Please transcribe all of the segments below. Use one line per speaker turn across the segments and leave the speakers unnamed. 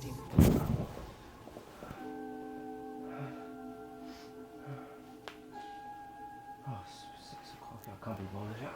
routine.
Oh, 6 o'clock, I can't be bothered yet.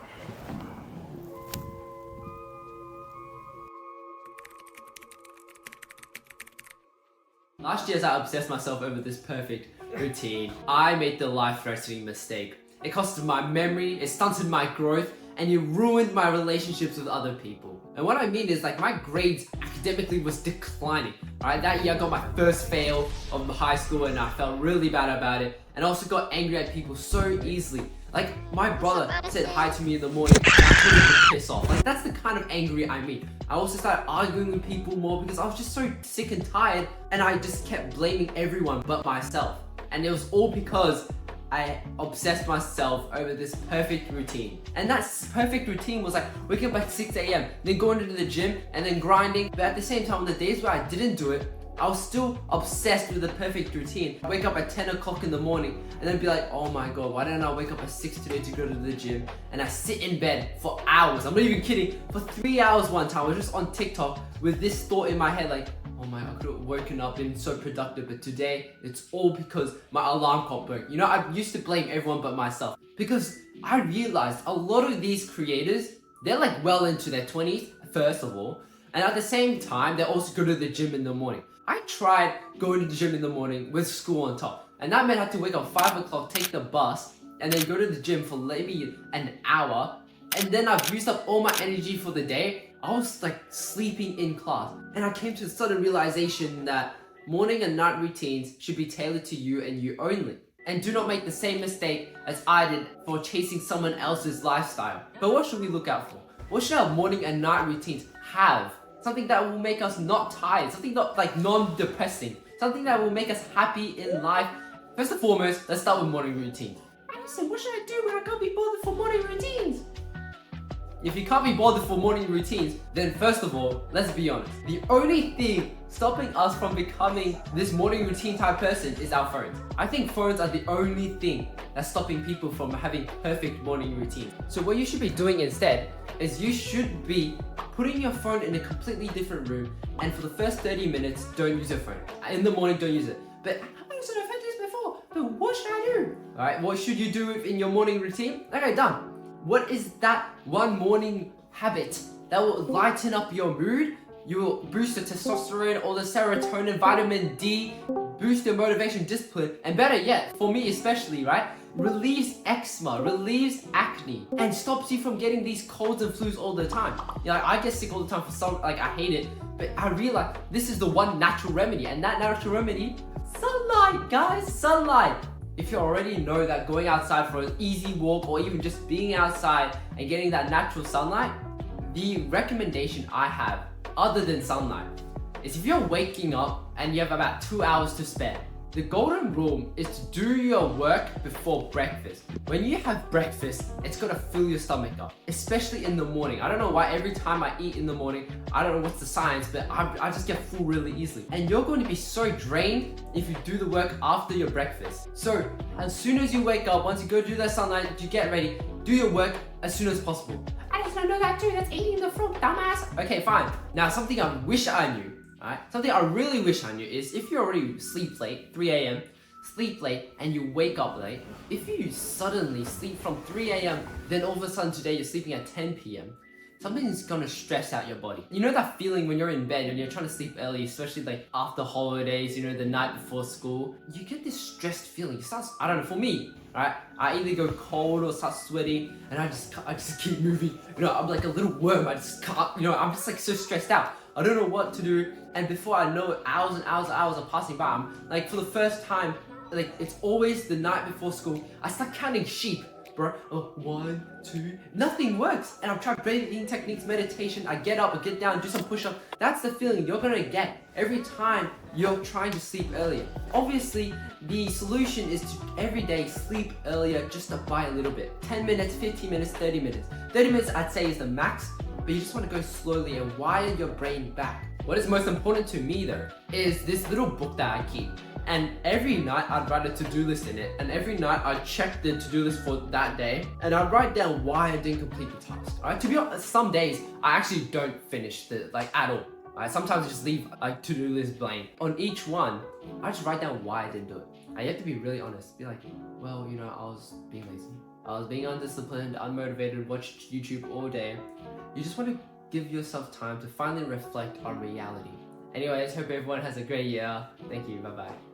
Last year, as I obsessed myself over this perfect routine, I made the life-threatening mistake. It costed my memory, it stunted my growth, and it ruined my relationships with other people. And what I mean is, like, my grades academically was declining. Alright, that year I got my first fail of high school and I felt really bad about it. And I also got angry at people so easily. Like, my brother said hi to me in the morning and I told him to piss off. Like, that's the kind of angry I mean. I also started arguing with people more because I was just so sick and tired and I just kept blaming everyone but myself. And it was all because I obsessed myself over this perfect routine. And that perfect routine was like waking up at 6 a.m, then going to the gym and then grinding. But at the same time, on the days where I didn't do it, I was still obsessed with the perfect routine. I wake up at 10 o'clock in the morning and then be like, oh my god, why didn't I wake up at 6 today to go to the gym? And I sit in bed for hours. I'm not even kidding. For 3 hours one time, I was just on TikTok with this thought in my head like, oh my, I could have woken up, been so productive, but today it's all because my alarm clock broke. You know, I used to blame everyone but myself because I realized a lot of these creators, they're like well into their 20s, first of all, and at the same time, they also go to the gym in the morning. I tried going to the gym in the morning with school on top, and that meant I had to wake up 5 o'clock, take the bus, and then go to the gym for maybe an hour, and then I've used up all my energy for the day. I was like sleeping in class, and I came to the sudden realization that morning and night routines should be tailored to you and you only. And do not make the same mistake as I did for chasing someone else's lifestyle. But what should we look out for? What should our morning and night routines have? Something that will make us not tired, something not like non-depressing, something that will make us happy in life. First and foremost, let's start with morning routines. Alison, what should I do when I can't be bothered for morning routines? If you can't be bothered for morning routines, then first of all, let's be honest. The only thing stopping us from becoming this morning routine type person is our phones. I think phones are the only thing that's stopping people from having perfect morning routines. So what you should be doing instead is you should be putting your phone in a completely different room, and for the first 30 minutes, don't use your phone. In the morning, don't use it. But I've used this before, but what should I do? Alright, what should you do in your morning routine? Okay, done. What is that one morning habit that will lighten up your mood? You will boost the testosterone, all the serotonin, vitamin D, boost your motivation, discipline, and better yet, for me especially, right? Relieves eczema, relieves acne, and stops you from getting these colds and flus all the time. You know, like, I get sick all the time for some, like I hate it, but I realize this is the one natural remedy, and that natural remedy, sunlight, guys, sunlight. If you already know that going outside for an easy walk or even just being outside and getting that natural sunlight, the recommendation I have, other than sunlight, is if you're waking up and you have about 2 hours to spare, the golden rule is to do your work before breakfast. When you have breakfast, it's gonna fill your stomach up, especially in the morning. I don't know why every time I eat in the morning, I don't know what's the science, but I just get full really easily. And you're going to be so drained if you do the work after your breakfast. So as soon as you wake up, once you go do that sunlight, you get ready, do your work as soon as possible. I just don't know that too, that's eating the fruit, dumbass. Okay, fine. Now something I wish I knew. Alright, something I really wish I knew is if you already sleep late, 3 a.m, sleep late, and you wake up late, if you suddenly sleep from 3 a.m, then all of a sudden today you're sleeping at 10 p.m, something's gonna stress out your body. You know that feeling when you're in bed and you're trying to sleep early, especially like after holidays, you know, the night before school, you get this stressed feeling. It starts, I don't know, for me, right? I either go cold or start sweating, and I just keep moving. You know, I'm like a little worm. I just can't, you know, I'm just like so stressed out. I don't know what to do, and before I know it, hours and hours and hours are passing by. I'm like, for the first time, like it's always the night before school, I start counting sheep, bro. 1, 2, nothing works. And I've tried breathing techniques, meditation. I get up, I get down, do some push-ups. That's the feeling you're gonna get every time you're trying to sleep earlier. Obviously, the solution is to every day sleep earlier just by a little bit. 10 minutes, 15 minutes, 30 minutes. 30 minutes I'd say is the max, but you just want to go slowly and wire your brain back. What is most important to me though, is this little book that I keep. And every night I'd write a to-do list in it, and every night I'd check the to-do list for that day, and I'd write down why I didn't complete the task. Alright, to be honest, some days I actually don't finish at all. Sometimes I just leave like to-do list blank. On each one, I just write down why I didn't do it. And you have to be really honest. Be like, well, you know, I was being lazy. I was being undisciplined, unmotivated, watched YouTube all day. You just want to give yourself time to finally reflect on reality. Anyways, hope everyone has a great year. Thank you. Bye bye.